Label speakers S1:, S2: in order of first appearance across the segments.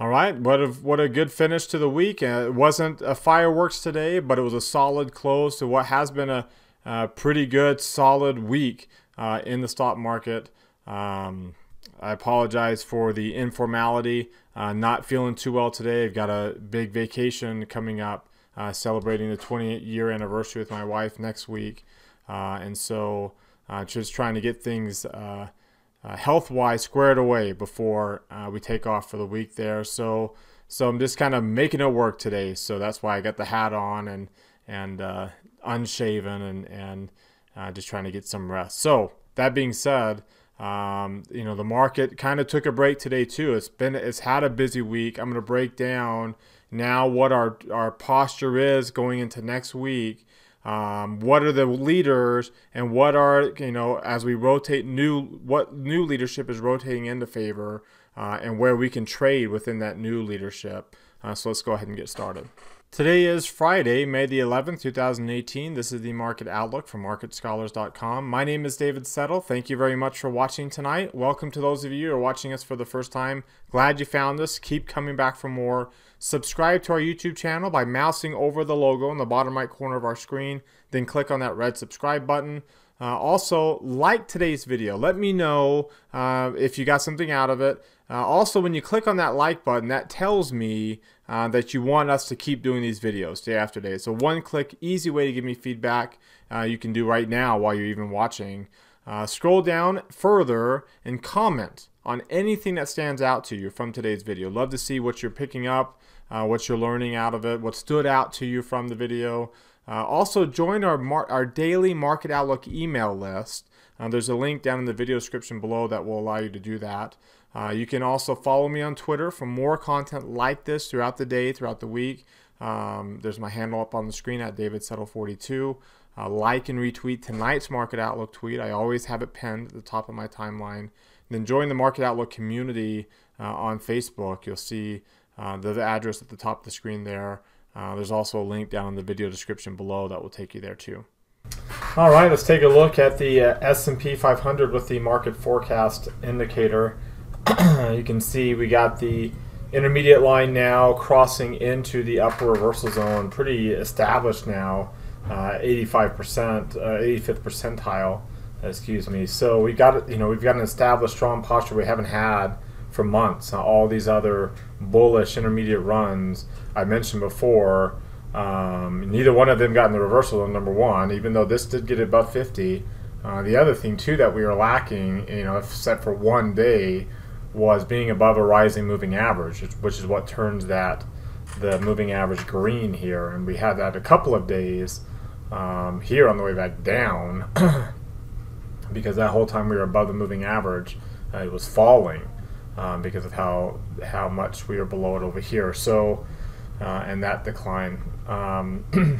S1: All right, what a good finish to the week. It wasn't a fireworks today, but it was a solid close to what has been a pretty good, solid week in the stock market. I apologize for the informality. Not feeling too well today. I've got a big vacation coming up, celebrating the 28-year anniversary with my wife next week, and so just trying to get things health-wise squared away before we take off for the week there. So I'm just kind of making it work today. So that's why I got the hat on and unshaven and just trying to get some rest. So that being said, the market kind of took a break today too. It's had a busy week. I'm going to break down now what our posture is going into next week. What are the leaders, and what are, as we rotate what new leadership is rotating into favor, and where we can trade within that new leadership. So let's go ahead and get started. Today is Friday, May the 11th, 2018. This is the Market Outlook from MarketScholars.com. My name is David Settle. Thank you very much for watching tonight. Welcome to those of you who are watching us for the first time. Glad you found us. Keep coming back for more. Subscribe to our YouTube channel by mousing over the logo in the bottom right corner of our screen. Then click on that red subscribe button. Also, like today's video. Let me know if you got something out of it. Also, when you click on that like button, that tells me that you want us to keep doing these videos day after day. So one click, easy way to give me feedback you can do right now while you're even watching. Scroll down further and comment on anything that stands out to you from today's video. Love to see what you're picking up, what you're learning out of it, what stood out to you from the video. Also, join our daily Market Outlook email list. There's a link down in the video description below that will allow you to do that. You can also follow me on Twitter for more content like this throughout the day, throughout the week. There's my handle up on the screen at DavidSettle42. Like and retweet tonight's Market Outlook tweet. I always have it pinned at the top of my timeline. Then join the Market Outlook community on Facebook. You'll see the address at the top of the screen there. There's also a link down in the video description below that will take you there too. All right, let's take a look at the S&P 500 with the market forecast indicator. You can see we got the intermediate line now crossing into the upper reversal zone, pretty established now, 85%, 85th percentile, excuse me. So we've got an established strong posture we haven't had for months. All these other bullish intermediate runs I mentioned before, neither one of them got in the reversal zone, number one, even though this did get above 50. The other thing too that we were lacking, except for one day, was being above a rising moving average, which is what turns the moving average green here. And we had that a couple of days here on the way back down because that whole time we were above the moving average, it was falling because of how much we were below it over here. So and that decline.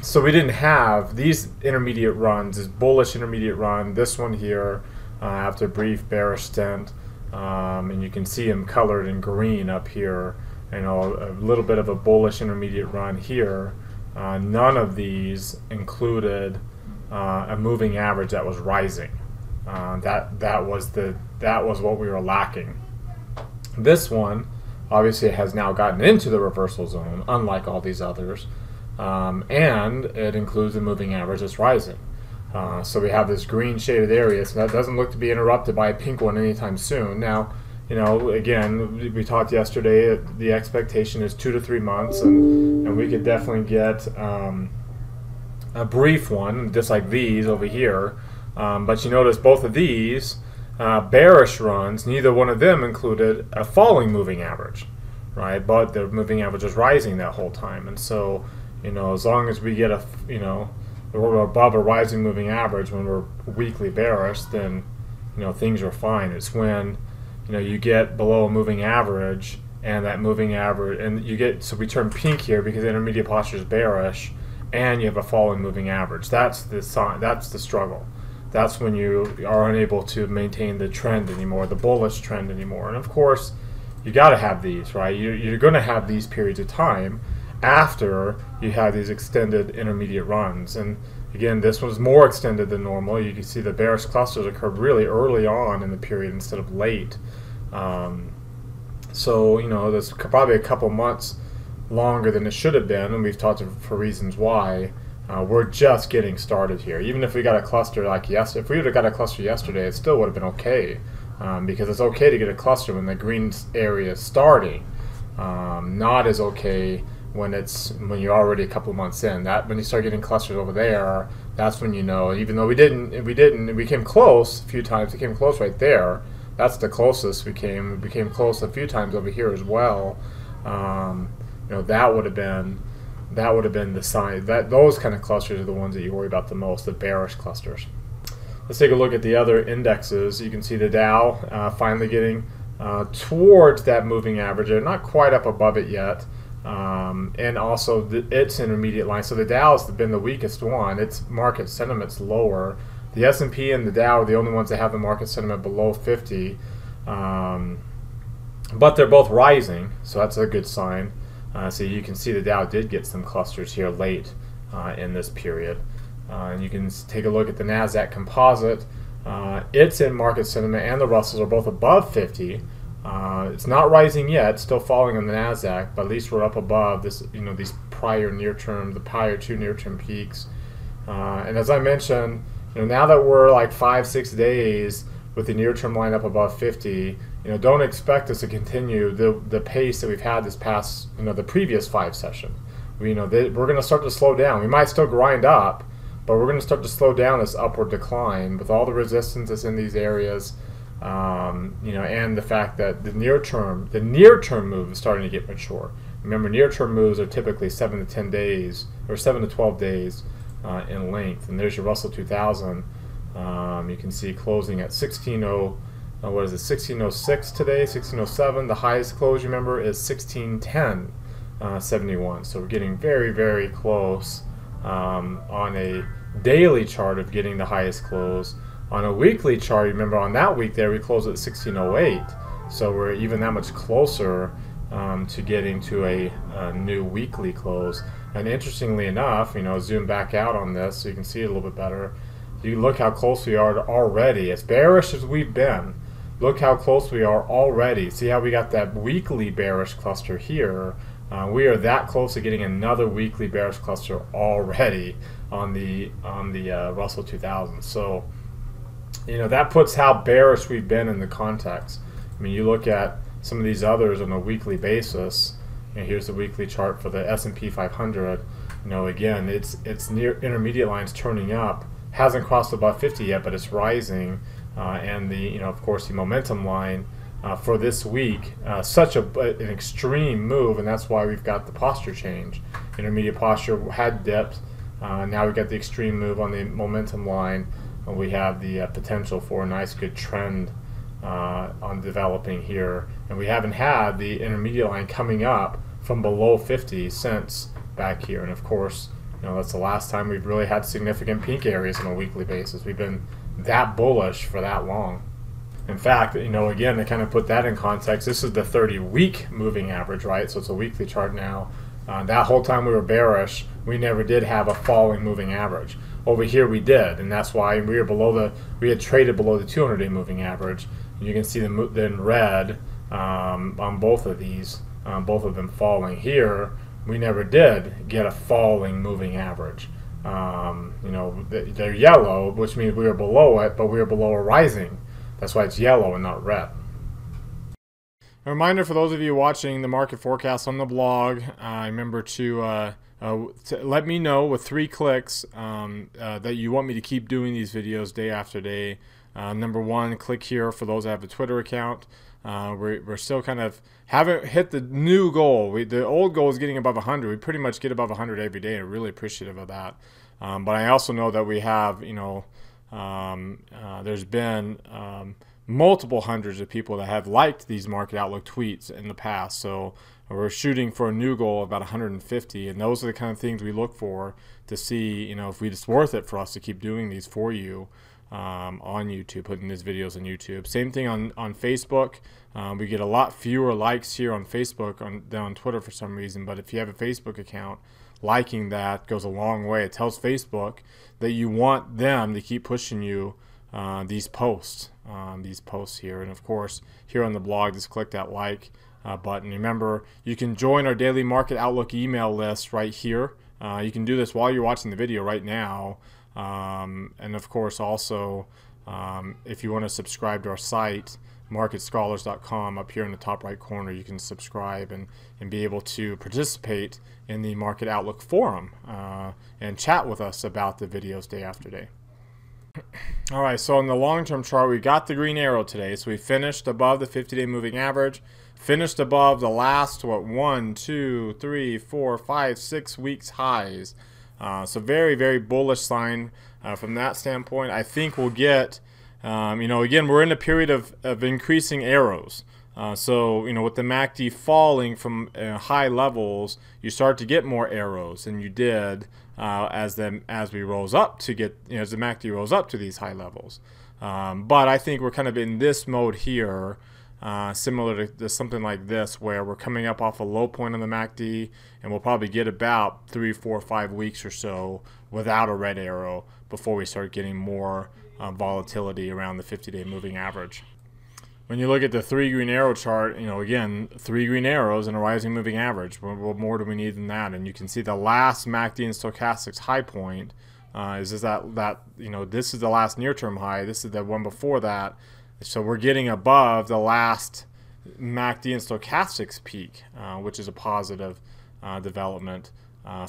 S1: So we didn't have these intermediate runs, this bullish intermediate run, this one here after a brief bearish stint. And you can see them colored in green up here, a little bit of a bullish intermediate run here. None of these included a moving average that was rising. That was what we were lacking. This one obviously has now gotten into the reversal zone, unlike all these others, and it includes a moving average that's rising. So we have this green shaded area, so that doesn't look to be interrupted by a pink one anytime soon. Now, again, we talked yesterday, the expectation is 2 to 3 months, and we could definitely get a brief one, just like these over here. But you notice both of these bearish runs, neither one of them included a falling moving average, right? But the moving average was rising that whole time. And so, as long as we get we're above a rising moving average when we're weekly bearish, then things are fine. It's when you get below a moving average, and that moving average, and so we turn pink here because the intermediate posture is bearish, and you have a falling moving average. That's the sign. That's the struggle. That's when you are unable to maintain the trend anymore, the bullish trend anymore. And of course, you got to have these, right? You're going to have these periods of time after you have these extended intermediate runs. And again, this was more extended than normal. You can see the bearish clusters occurred really early on in the period instead of late. So, you know, that's probably a couple months longer than it should have been, and we've talked for reasons why. We're just getting started here. Even if we got a cluster like yesterday, if we would have got a cluster yesterday, it still would have been okay, because it's okay to get a cluster when the green area is starting. Not as okay when you're already a couple of months in. That when you start getting clusters over there, that's when you know. Even though we came close a few times. We came close right there. That's the closest we came. We came close a few times over here as well. You know, that would have been the sign. That those kind of clusters are the ones that you worry about the most, the bearish clusters. Let's take a look at the other indexes. You can see the Dow finally getting towards that moving average. They're not quite up above it yet, and also its intermediate line. So the Dow has been the weakest one. Its market sentiment's lower. The S&P and the Dow are the only ones that have the market sentiment below 50, but they're both rising, so that's a good sign. So you can see the Dow did get some clusters here late in this period. And you can take a look at the NASDAQ composite. It's in market sentiment, and the Russells are both above 50. It's not rising yet, still falling on the NASDAQ, but at least we're up above this, you know, these prior two near-term peaks. And as I mentioned, you know, now that we're like 5-6 days with the near-term line up above 50, you know, don't expect us to continue the pace that we've had this past, you know, the previous 5 session. We're going to start to slow down. We might still grind up, but we're going to start to slow down this upward decline with all the resistance that's in these areas, you know, and the fact that the near-term move is starting to get mature. Remember, near-term moves are typically 7 to 10 days or 7 to 12 days in length. And there's your Russell 2000. You can see closing at 1606 today, 1607. The highest close, remember, is 1610.71. So we're getting very, very close on a daily chart of getting the highest close. On a weekly chart, remember, on that week there we closed at 1608. So we're even that much closer to getting to a new weekly close. And interestingly enough, you know, zoom back out on this so you can see it a little bit better. You look how close we are already. As bearish as we've been, look how close we are already. See how we got that weekly bearish cluster here? We are that close to getting another weekly bearish cluster already on the Russell 2000. So, you know, that puts how bearish we've been in the context. I mean, you look at some of these others on a weekly basis. And here's the weekly chart for the S&P 500. You know, again, it's near intermediate lines turning up. Hasn't crossed above 50 yet, but it's rising. And the, you know, of course, the momentum line for this week, such an extreme move, and that's why we've got the posture change. Intermediate posture had dipped. Now we've got the extreme move on the momentum line. And we have the potential for a nice, good trend on developing here. And we haven't had the intermediate line coming up from below 50 since back here. And of course, you know, that's the last time we've really had significant peak areas on a weekly basis. We've been that bullish for that long. In fact, you know, again, to kind of put that in context, this is the 30-week moving average, right? So it's a weekly chart now. That whole time we were bearish, we never did have a falling moving average. Over here we did, and that's why we had traded below the 200-day moving average. And you can see them in red on both of these, both of them falling. Here, we never did get a falling moving average. You know, they're yellow, which means we were below it, but we were below a rising. That's why it's yellow and not red. A reminder for those of you watching the market forecast on the blog, remember to let me know with 3 clicks that you want me to keep doing these videos day after day. Number 1, click here for those that have a Twitter account. We're still kind of haven't hit the new goal. The old goal is getting above 100. We pretty much get above 100 every day, and I'm really appreciative of that. But I also know that we have, you know, there's been multiple hundreds of people that have liked these Market Outlook tweets in the past. So we're shooting for a new goal of about 150, and those are the kind of things we look for to see, you know, if it's worth it for us to keep doing these for you on YouTube, putting these videos on YouTube. Same thing on Facebook. We get a lot fewer likes here on Facebook than on Twitter for some reason, but if you have a Facebook account, liking that goes a long way. It tells Facebook that you want them to keep pushing you these posts here. And of course, here on the blog, just click that like button. Remember, you can join our daily market outlook email list right here. You can do this while you're watching the video right now. And of course, also, if you want to subscribe to our site, marketscholars.com, up here in the top right corner, you can subscribe and be able to participate in the Market Outlook Forum and chat with us about the videos day after day. All right, so on the long-term chart, we got the green arrow today. So we finished above the 50-day moving average, finished above the last, 1, 2, 3, 4, 5, 6 weeks highs. So very, very bullish sign from that standpoint. I think we'll get, again, we're in a period of increasing arrows. So, with the MACD falling from high levels, you start to get more arrows than you did as we rose up to get, as the MACD rose up to these high levels. But I think we're kind of in this mode here, similar to something like this, where we're coming up off a low point on the MACD, and we'll probably get about 3, 4, 5 weeks or so without a red arrow before we start getting more volatility around the 50-day moving average. When you look at the 3 green arrow chart, again, 3 green arrows and a rising moving average. What more do we need than that? And you can see the last MACD and stochastics high point this is the last near-term high. This is the one before that. So we're getting above the last MACD and stochastics peak, which is a positive development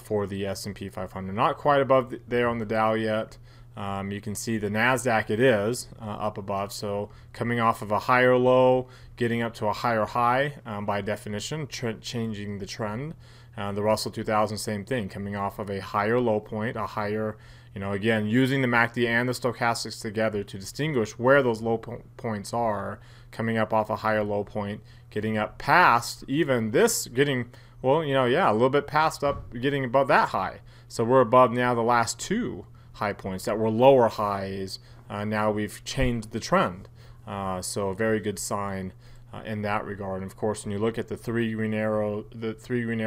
S1: for the S&P 500. Not quite above there on the Dow yet. You can see the NASDAQ, it is up above, so coming off of a higher low, getting up to a higher high by definition, changing the trend. The Russell 2000, same thing, coming off of a higher low point, a higher, again, using the MACD and the stochastics together to distinguish where those low points are, coming up off a higher low point, getting up past even this, getting, a little bit past up, getting above that high. So we're above now the last 2 high points that were lower highs. Now we've changed the trend. So a very good sign in that regard. And of course, when you look at the 3 green arrow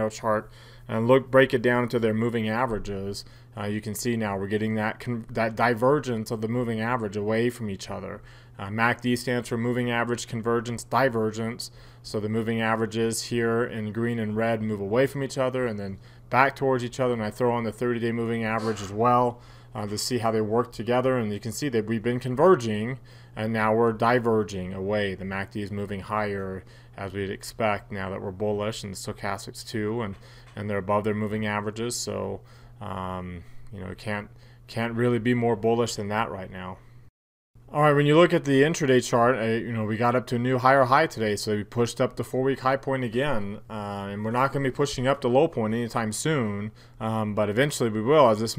S1: chart and break it down into their moving averages, you can see now we're getting that divergence of the moving average away from each other. MACD stands for moving average convergence divergence. So the moving averages here in green and red move away from each other and then back towards each other. And I throw on the 30-day moving average as well to see how they work together. And you can see that we've been converging and now we're diverging away. The MACD is moving higher as we'd expect now that we're bullish, and the stochastics too, and they're above their moving averages. So can't really be more bullish than that right now. All right, when you look at the intraday chart, we got up to a new higher high today, so we pushed up the 4-week high point again, and we're not going to be pushing up the low point anytime soon, but eventually we will as this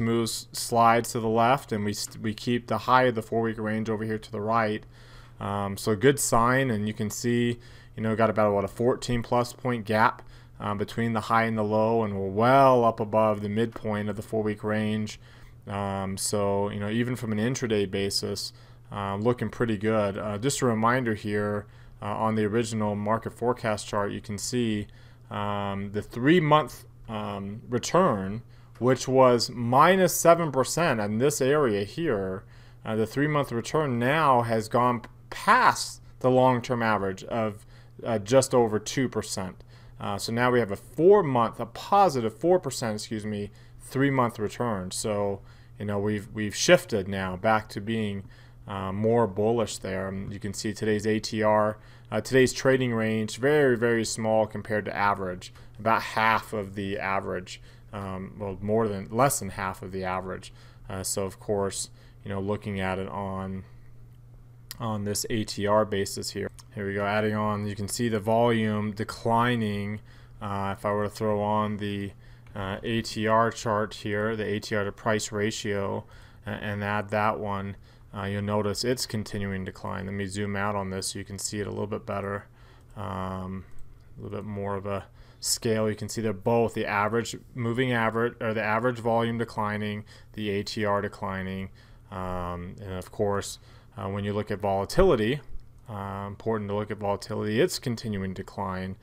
S1: slides to the left, and we keep the high of the 4-week range over here to the right. So a good sign, and you can see, got about a 14+ point gap between the high and the low, and we're well up above the midpoint of the 4-week range. So even from an intraday basis, looking pretty good. Just a reminder here, on the original market forecast chart, you can see the 3-month return, which was -7% in this area here. The 3-month return now has gone past the long-term average of just over 2%. So now we have a positive 4%, 3-month return. So we've shifted now back to being more bullish there. You can see today's ATR, today's trading range, very, very small compared to average, about half of the average, less than half of the average. So of course, looking at it on this ATR basis here. Here we go, adding on, you can see the volume declining. If I were to throw on the ATR chart here, the ATR to price ratio, and add that one, you'll notice it's continuing to decline. Let me zoom out on this so you can see it a little bit better. A little bit more of a scale. You can see they're both the average moving average, or the average volume declining, the ATR declining. And of course, when you look at volatility, important to look at volatility, it's continuing to decline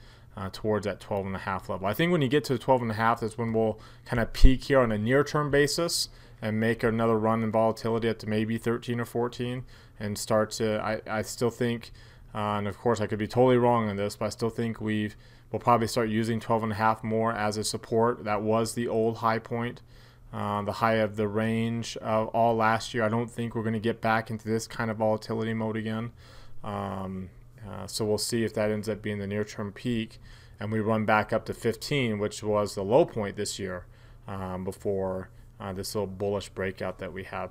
S1: towards that 12.5 level. I think when you get to 12.5, that's when we'll kind of peak here on a near-term basis and make another run in volatility up to maybe 13 or 14 and start to, I still think And of course, I could be totally wrong on this, but I still think we'll probably start using 12.5 more as a support. That was the old high point, the high of the range of all last year. I don't think we're going to get back into this kind of volatility mode again. So we'll see if that ends up being the near-term peak, and we run back up to 15, which was the low point this year before this little bullish breakout that we had.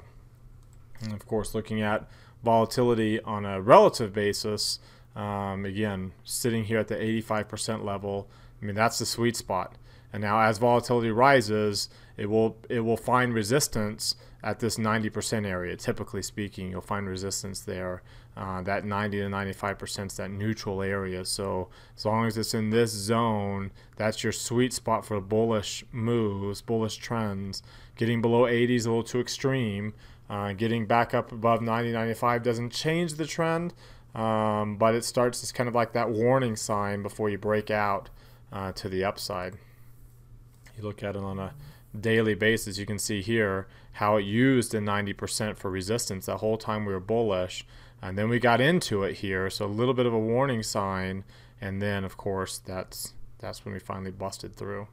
S1: And of course, looking at volatility on a relative basis, again, sitting here at the 85% level, I mean, that's the sweet spot. And now as volatility rises, it will find resistance at this 90% area. Typically speaking, you'll find resistance there. That 90 to 95% is that neutral area. So as long as it's in this zone, that's your sweet spot for bullish moves, bullish trends. Getting below 80 is a little too extreme. Getting back up above 90, 95 doesn't change the trend, but it starts as kind of like that warning sign before you break out to the upside. You look at it on a daily basis, you can see here how it used the 90% for resistance the whole time we were bullish, and then we got into it here, so a little bit of a warning sign, and then of course that's when we finally busted through.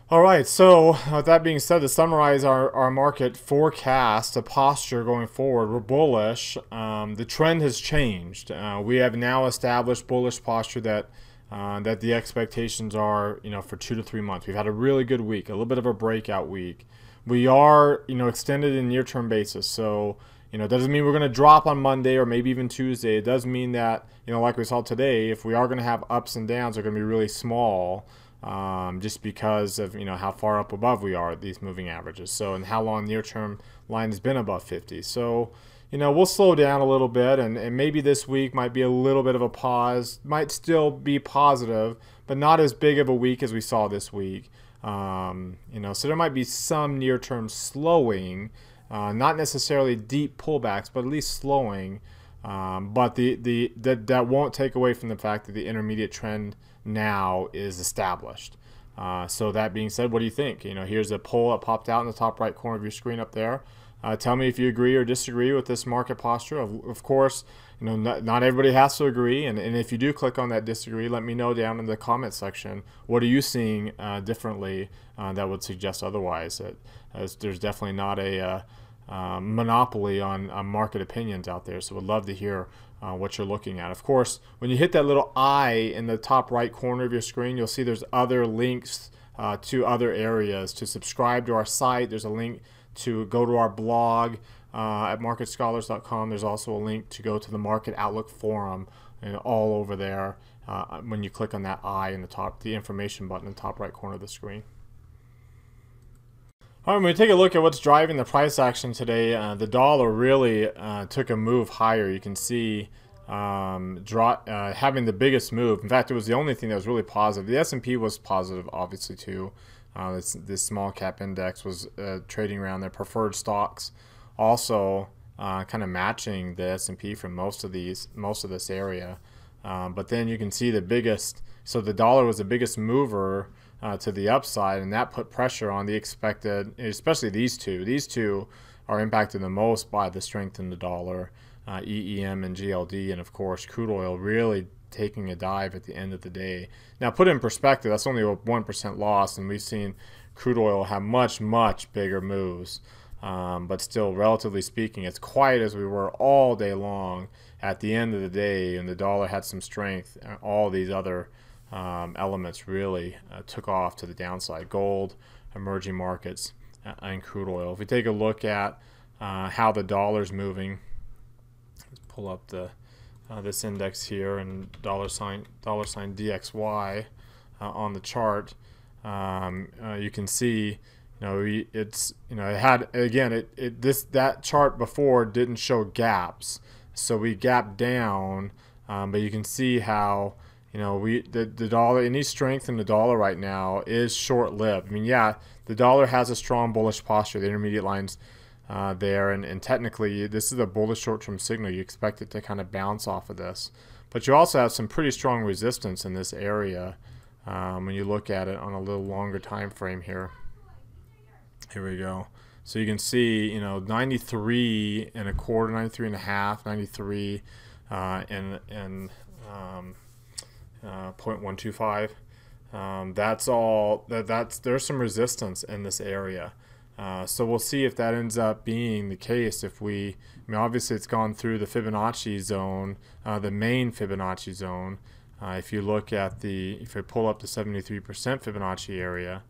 S1: All right, so with that being said, to summarize our market forecast, a posture going forward, we're bullish. The trend has changed. We have now established bullish posture that the expectations are, for 2 to 3 months. We've had a really good week, a little bit of a breakout week. We are, extended in near-term basis. So, it doesn't mean we're going to drop on Monday or maybe even Tuesday. It does mean that, like we saw today, if we are going to have ups and downs, they're going to be really small. Just because of how far up above we are at these moving averages, so and how long near-term line has been above 50. So we'll slow down a little bit, and maybe this week might be a little bit of a pause, might still be positive, but not as big of a week as we saw this week. So there might be some near-term slowing, not necessarily deep pullbacks, but at least slowing. But that won't take away from the fact that the intermediate trend now is established. So that being said, what do you think? Here's a poll that popped out in the top right corner of your screen up there. Tell me if you agree or disagree with this market posture. Of course, not everybody has to agree, and if you do click on that disagree, let me know down in the comment section. What are you seeing differently that would suggest otherwise? As there's definitely not a monopoly on market opinions out there, so would love to hear what you're looking at. Of course, when you hit that little I in the top right corner of your screen, you'll see there's other links to other areas. To subscribe to our site, there's a link to go to our blog at marketscholars.com. There's also a link to go to the Market Outlook Forum, and all over there when you click on that I in the top, the information button in the top right corner of the screen. All right, when we take a look at what's driving the price action today, the dollar really took a move higher. You can see having the biggest move. In fact, it was the only thing that was really positive. The S&P was positive, obviously, too. This small cap index was trading around their preferred stocks, also kind of matching the S&P from most of this area. But then you can see the dollar was the biggest mover to the upside, and that put pressure on the expected, especially these two. These two are impacted the most by the strength in the dollar, EEM and GLD, and of course crude oil really taking a dive at the end of the day. Now, put in perspective, that's only a 1% loss, and we've seen crude oil have much, much bigger moves. But still, relatively speaking, as quiet as we were all day long, at the end of the day, and the dollar had some strength, all these other elements really took off to the downside. Gold, emerging markets, and crude oil. If we take a look at how the dollar's moving, let's pull up this index here and dollar sign DXY on the chart. You can see, it had, again, that chart before didn't show gaps, so we gapped down, but you can see how the dollar, any strength in the dollar right now is short-lived. I mean, yeah, the dollar has a strong bullish posture. The intermediate lines there, and technically this is a bullish short-term signal. You expect it to kind of bounce off of this, but you also have some pretty strong resistance in this area when you look at it on a little longer time frame here. Here we go. So you can see, 93 and a quarter, 93 and a half, 93. and 0.125. That's all. There's some resistance in this area. So we'll see if that ends up being the case. If we, I mean, obviously it's gone through the Fibonacci zone, the main Fibonacci zone. If you look at if I pull up the 73% Fibonacci area,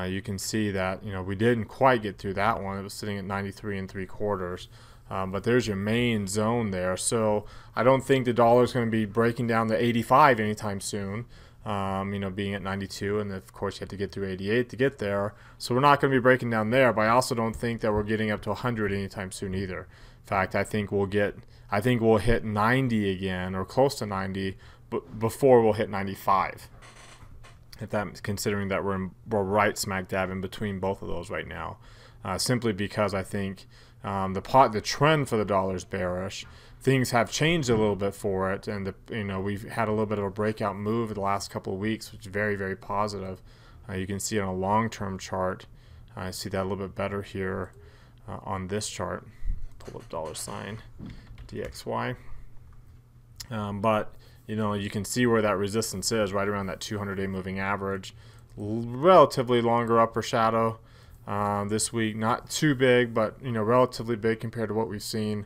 S1: you can see that, we didn't quite get through that one. It was sitting at 93 3/4. But there's your main zone there. So I don't think the dollar is going to be breaking down to 85 anytime soon. Being at 92, and of course you have to get through 88 to get there. So we're not going to be breaking down there, but I also don't think that we're getting up to 100 anytime soon either. In fact, I think we'll hit 90 again, or close to 90, but before we'll hit 95. If that, considering that we're right smack dab in between both of those right now, simply because I think the trend for the dollar is bearish. Things have changed a little bit for it, and we've had a little bit of a breakout move the last couple of weeks, which is very, very positive. You can see on a long-term chart. I see that a little bit better here on this chart. Pull up $ DXY. But you can see where that resistance is, right around that 200-day moving average. Relatively longer upper shadow this week, not too big, but relatively big compared to what we've seen.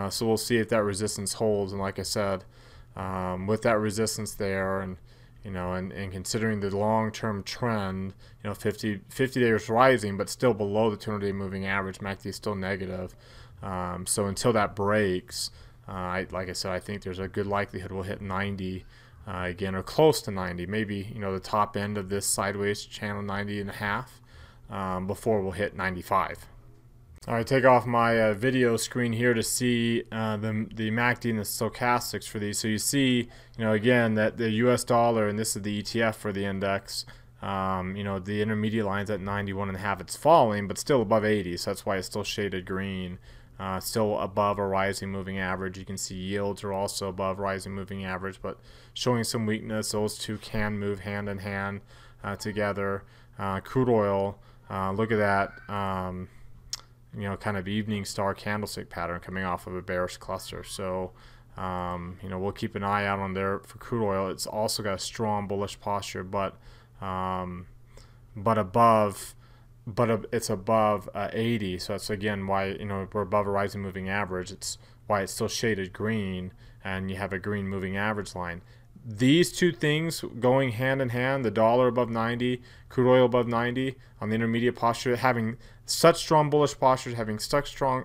S1: So we'll see if that resistance holds. And like I said, with that resistance there, and and considering the long-term trend, 50 days rising, but still below the 200-day moving average, MACD is still negative. So until that breaks, like I said, I think there's a good likelihood we'll hit 90 again, or close to 90. Maybe the top end of this sideways channel, 90.5, before we'll hit 95. All right, take off my video screen here to see the MACD and the stochastics for these. So you see, again, that the U.S. dollar, and this is the ETF for the index, the intermediate line's at 91.5. It's falling, but still above 80, so that's why it's still shaded green. Still above a rising moving average. You can see yields are also above rising moving average, but showing some weakness. Those two can move hand in hand together. Crude oil, look at that. Kind of evening star candlestick pattern coming off of a bearish cluster. So, we'll keep an eye out on there for crude oil. It's also got a strong bullish posture, but it's above 80. So that's again why we're above a rising moving average. It's why it's still shaded green, and you have a green moving average line. These two things going hand in hand, the dollar above 90, crude oil above 90 on the intermediate posture, having such strong bullish postures, having such strong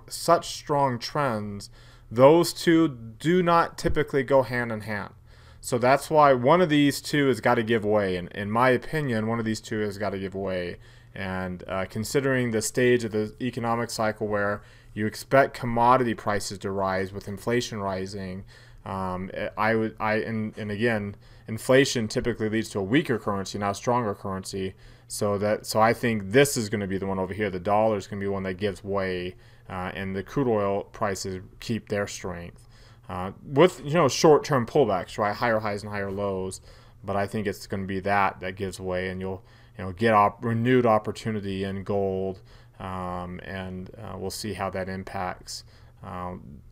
S1: trends, those two do not typically go hand in hand. So that's why one of these two has got to give way. And in my opinion, one of these two has got to give way. And considering the stage of the economic cycle where you expect commodity prices to rise with inflation rising, and again, inflation typically leads to a weaker currency, not a stronger currency. So I think this is going to be the one over here. The dollar is going to be one that gives way, and the crude oil prices keep their strength with short-term pullbacks, right? Higher highs and higher lows. But I think it's going to be that gives way, and you'll get renewed opportunity in gold, and we'll see how that impacts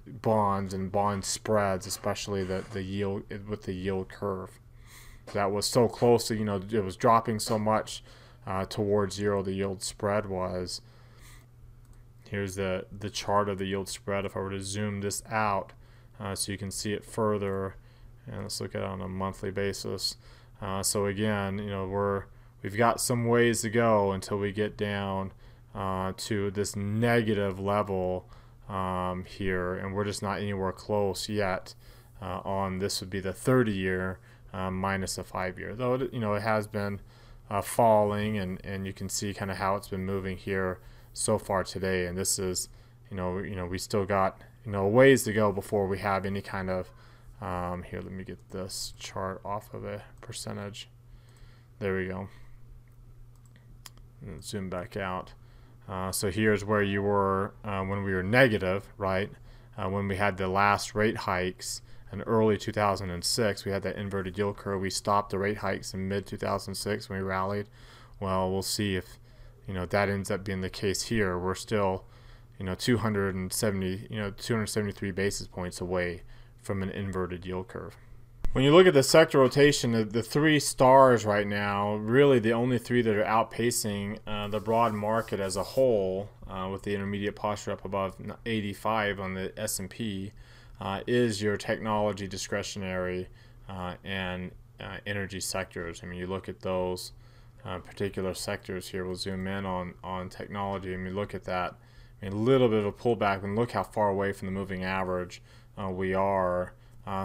S1: bonds and bond spreads, especially the yield with the yield curve. That was so close to, it was dropping so much towards zero. The yield spread was. Here's the chart of the yield spread. If I were to zoom this out, so you can see it further, and let's look at it on a monthly basis. So again, we've got some ways to go until we get down to this negative level here, and we're just not anywhere close yet on this would be the 30-year minus a 5-year, though it has been falling, and you can see kind of how it's been moving here so far today. And this is we still got a ways to go before we have any kind of here, let me get this chart off of a percentage. There we go. And zoom back out. So here's where you were when we were negative, right? When we had the last rate hikes in early 2006, we had that inverted yield curve. We stopped the rate hikes in mid-2006 when we rallied. Well, we'll see if that ends up being the case here. We're still 273 basis points away from an inverted yield curve. When you look at the sector rotation, the three stars right now, really the only three that are outpacing the broad market as a whole, with the intermediate posture up above 85 on the S&P, is your technology, discretionary, and energy sectors. I mean, you look at those particular sectors here. We'll zoom in on technology, and we look at that. I mean, a little bit of a pullback, and look how far away from the moving average we are.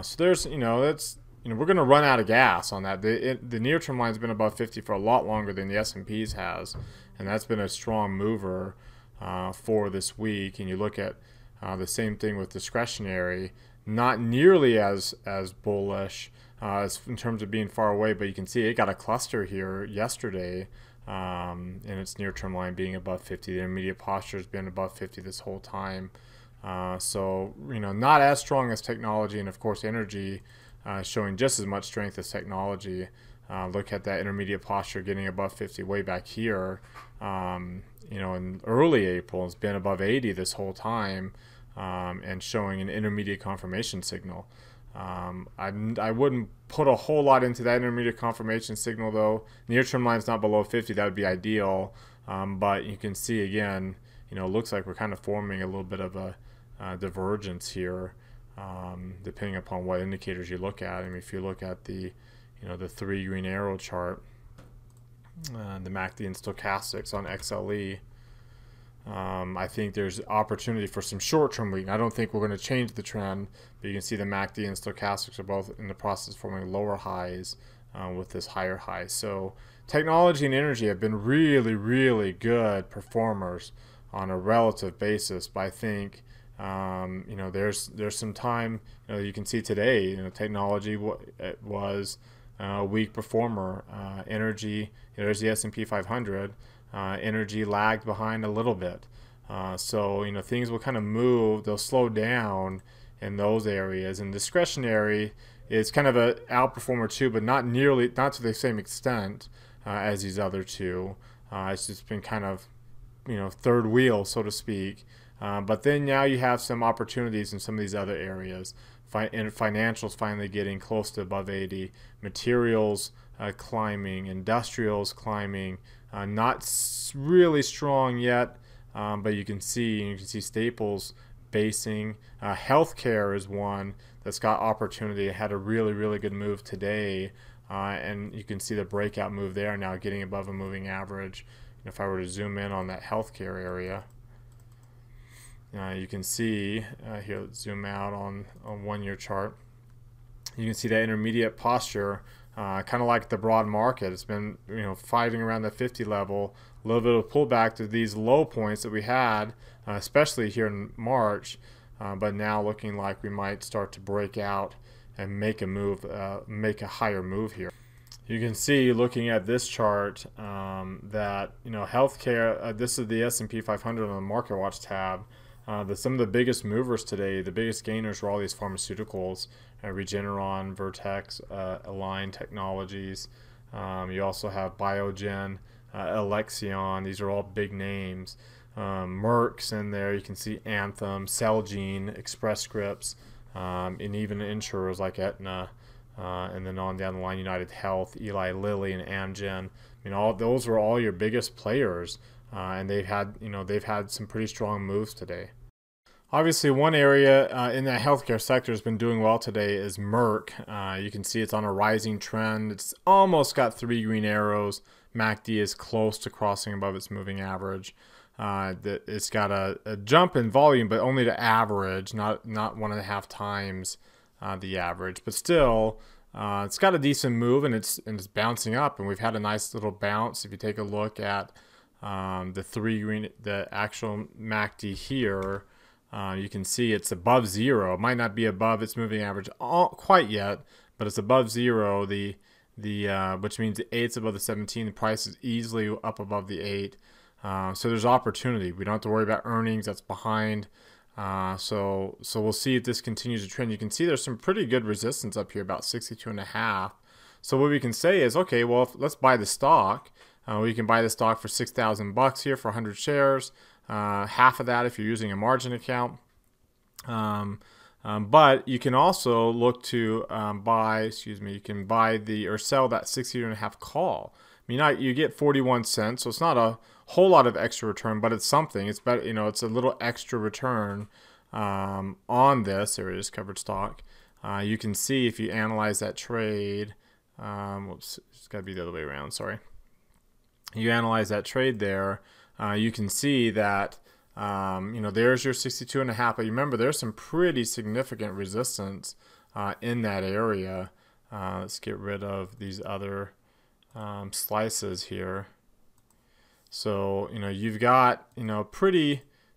S1: So there's, that's, we're going to run out of gas on that. The near-term line's been above 50 for a lot longer than the S&P's has, and that's been a strong mover for this week. And you look at the same thing with discretionary, not nearly as bullish as in terms of being far away, but you can see it got a cluster here yesterday, and its near-term line being above 50. The intermediate posture has been above 50 this whole time. So, not as strong as technology, and of course energy showing just as much strength as technology. Look at that intermediate posture getting above 50 way back here. In early April, it's been above 80 this whole time, and showing an intermediate confirmation signal. I wouldn't put a whole lot into that intermediate confirmation signal, though. Near-term line's not below 50. That would be ideal. But you can see again, it looks like we're kind of forming a little bit of a divergence here, depending upon what indicators you look at. I mean, if you look at the three green arrow chart, the MACD and stochastics on XLE, I think there's opportunity for some short-term weakness. I don't think we're going to change the trend, but you can see the MACD and stochastics are both in the process of forming lower highs with this higher high. So technology and energy have been really, really good performers on a relative basis. But I think there's some time. You can see today, technology was a weak performer. Energy, there's the S&P 500. Energy lagged behind a little bit. So things will kind of move. They'll slow down in those areas. And discretionary is kind of an outperformer too, but not to the same extent as these other two. It's just been kind of third wheel, so to speak. But then now you have some opportunities in some of these other areas. Financials finally getting close to above 80. Materials climbing. Industrials climbing. Not really strong yet, but you can see staples basing. Healthcare is one that's got opportunity. It had a really, really good move today, and you can see the breakout move there now getting above a moving average. If I were to zoom in on that healthcare area, you can see here. Let's zoom out on 1 year chart. You can see that intermediate posture, kind of like the broad market. It's been fighting around the 50 level. A little bit of pullback to these low points that we had, especially here in March. But now looking like we might start to break out and make a move, make a higher move here. You can see, looking at this chart, that healthcare. This is the S&P 500 on the Market Watch tab. Some of the biggest movers today, the biggest gainers, were all these pharmaceuticals: Regeneron, Vertex, Align Technologies. You also have Biogen, Alexion. These are all big names. Merck's in there. You can see Anthem, Celgene, Express Scripts, and even insurers like Aetna. And then on down the line, United Health, Eli Lilly, and Amgen. All those were all your biggest players, and they've had some pretty strong moves today. Obviously, one area in that healthcare sector has been doing well today is Merck. You can see it's on a rising trend. It's almost got 3 green arrows. MACD is close to crossing above its moving average. It's got a jump in volume, but only to average, not 1.5 times the average. But still, it's got a decent move, and it's bouncing up. And we've had a nice little bounce. If you take a look at the actual MACD here, you can see it's above 0. It might not be above its moving average quite yet, but it's above 0. Which means the 8's above the 17. The price is easily up above the 8. So there's opportunity. We don't have to worry about earnings. That's behind. So we'll see if this continues to trend. You can see there's some pretty good resistance up here, about 62.5. So what we can say is, okay, well, let's buy the stock. We can buy the stock for $6,000 here for 100 shares. Half of that if you're using a margin account. But you can also look to you can buy or sell that 62.5 call. I mean, you get 41 cents, so it's not a whole lot of extra return, but it's something. It's better, it's a little extra return on this. There it is, covered stock. You can see if you analyze that trade. Whoops, it's got to be the other way around. Sorry. You analyze that trade there. You can see that. There's your 62.5, but you remember there's some pretty significant resistance in that area. Let's get rid of these other slices here. So, you've got,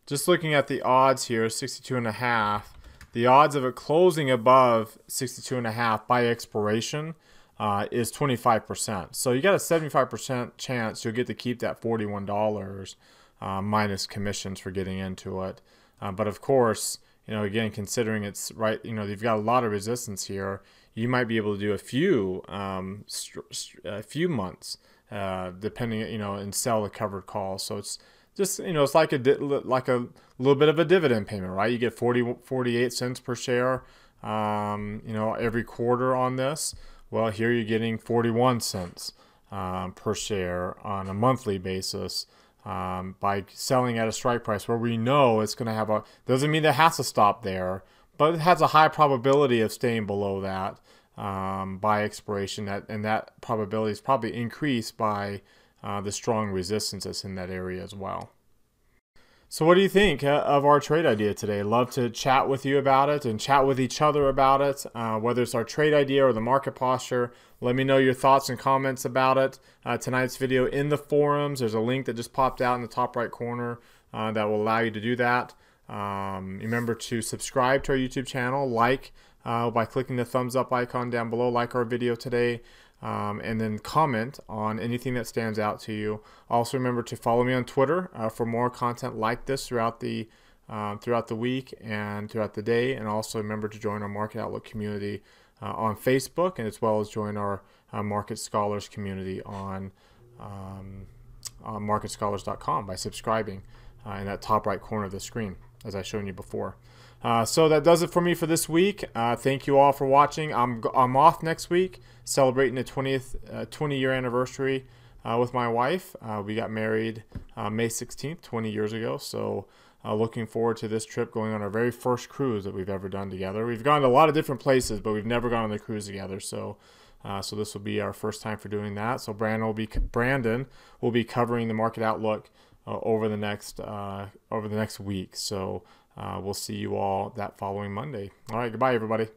S1: just looking at the odds here, 62.5, the odds of it closing above 62.5 by expiration is 25%. So you got a 75% chance you'll get to keep that $41. Minus commissions for getting into it. But of course, again, considering it's right, you've got a lot of resistance here, you might be able to do a few months, depending, and sell the covered call. So it's just, it's like a little bit of a dividend payment, right? You get 48 cents per share, every quarter on this. Well, here you're getting 41 cents per share on a monthly basis. By selling at a strike price where we know it's going to have doesn't mean it has to stop there, but it has a high probability of staying below that by expiration, and that probability is probably increased by the strong resistance that's in that area as well. So what do you think of our trade idea today? Love to chat with you about it and chat with each other about it, whether it's our trade idea or the market posture. Let me know your thoughts and comments about it. Tonight's video in the forums. There's a link that just popped out in the top right corner that will allow you to do that. Remember to subscribe to our YouTube channel, by clicking the thumbs up icon down below, like our video today. And then comment on anything that stands out to you. Also remember to follow me on Twitter for more content like this throughout the week and throughout the day. And also remember to join our Market Outlook community on Facebook, and as well as join our Market Scholars community on marketscholars.com by subscribing in that top right corner of the screen, as I've shown you before. So that does it for me for this week. Thank you all for watching. I'm off next week, celebrating the 20-year anniversary with my wife. We got married May 16th, 20 years ago. So looking forward to this trip, going on our very first cruise that we've ever done together. We've gone to a lot of different places, but we've never gone on a cruise together. So this will be our first time for doing that. So Brandon will be covering the Market Outlook over the next week. So we'll see you all that following Monday. All right, goodbye, everybody.